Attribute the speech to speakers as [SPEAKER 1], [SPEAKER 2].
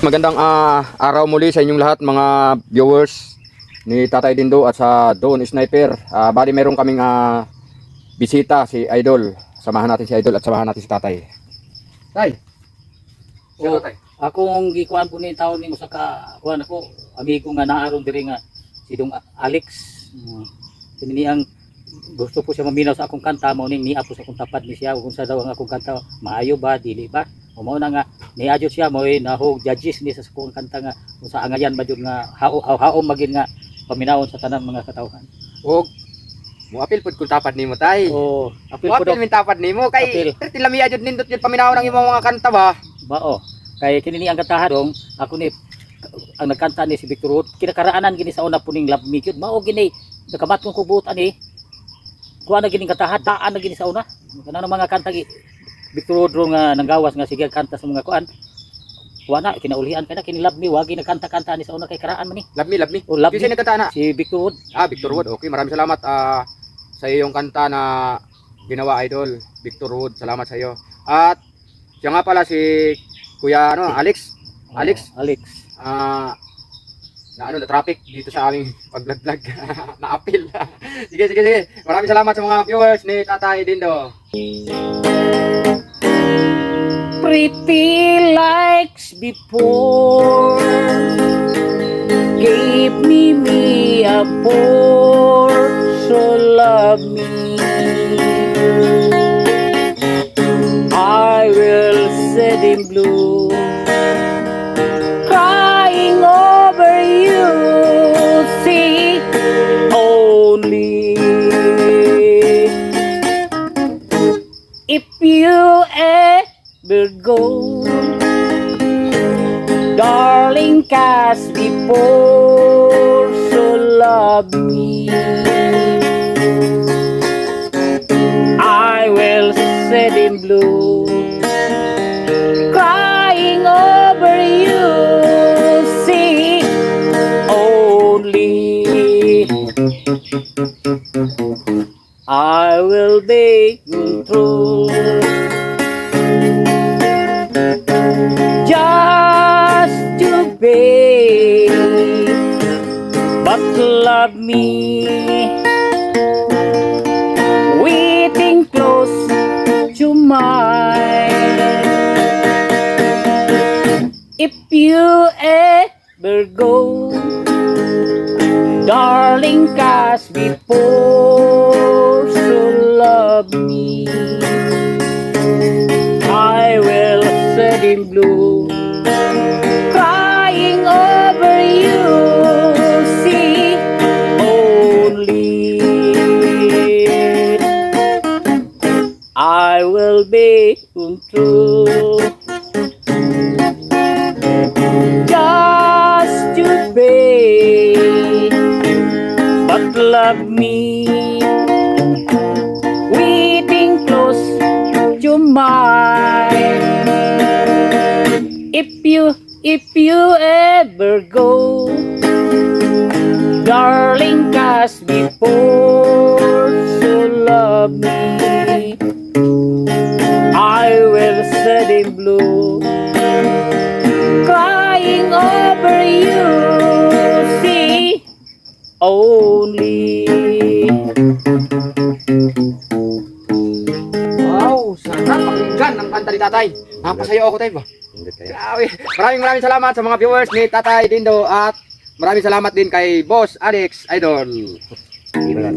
[SPEAKER 1] Magandang araw muli sa inyong lahat mga viewers ni Tatay Dindo at sa Don Sniper. Bali meron kaming bisita si Idol. Samahan natin si Idol at samahan natin si Tatay. Tay.
[SPEAKER 2] O, akong gikuan po ni taon ni usa ka kuan ako, amigo nga naaron diri nga si Dong Alex. Kini ang gusto po siya maminaw sa akong kanta mo ning niya po sa akong tapad ni siya kung sa daw ang akong kanta maayo ba dili ba. O mao na nga niadyo siya mo nahog judges ni sa akong kanta nga kung sa angayan ba jud nga hao magin nga paminawon sa tanang mga katawhan.
[SPEAKER 1] Og muapil pud kung tapad nimo tay.
[SPEAKER 2] O apil po
[SPEAKER 1] Muapil min tapad nimo kay
[SPEAKER 2] apil.
[SPEAKER 1] tilamiya jud nindot jud paminaw ng imong mga kanta ba.
[SPEAKER 2] Bao kay kini ni ang kantahan dong ako ni ang nagkanta ni si Victor Wood kinakaraanan gini sa una puning Love Me Cute mao gini nakamat kong kubutan ni kuha na gini kantahan daan na gini sa una kanang mga kanta Victor Wood nga nanggawas nga sige kanta sa mga kuan kuha na kinaulian ka na kini Love Me wagi nagkanta-kanta ni sa una kay karaan man ni
[SPEAKER 1] Love me, love me.
[SPEAKER 2] o Love
[SPEAKER 1] Kasi
[SPEAKER 2] Me
[SPEAKER 1] nagkanta na.
[SPEAKER 2] si Victor Wood.
[SPEAKER 1] Victor Wood. Okay, maraming salamat sa iyong kanta na ginawa Idol. Victor Wood, salamat sa iyo. At siya nga pala si Kuya Alex. Alex.
[SPEAKER 2] Alex
[SPEAKER 1] Na traffic dito sa aming pag-vlog na appeal. Sige. Maraming salamat sa mga viewers ni Tatay Dindo.
[SPEAKER 2] Pretty likes before gave me a pour, so love me. I will set in blue, crying over you, see only. If you ever go, darling, cast before, so love me. I will set in blue, crying over you, see only. I will be true, just to be, but love me, waiting close to mine. If you ever go, darling, cast before, so love me. I will set in blue, crying over you, see only. I will be true, just to be, but love me, waiting close to mine. If you ever go, darling, cast before, so love me. I will set in blue, crying over you, see only.
[SPEAKER 1] Wow, sarap pakinggan ang kanta ni Tatay. Napasayo ako tayo ba? Grabe. Maraming salamat sa mga viewers ni Tatay Dindo at maraming salamat din kay Boss Alex Idol.
[SPEAKER 2] Diba?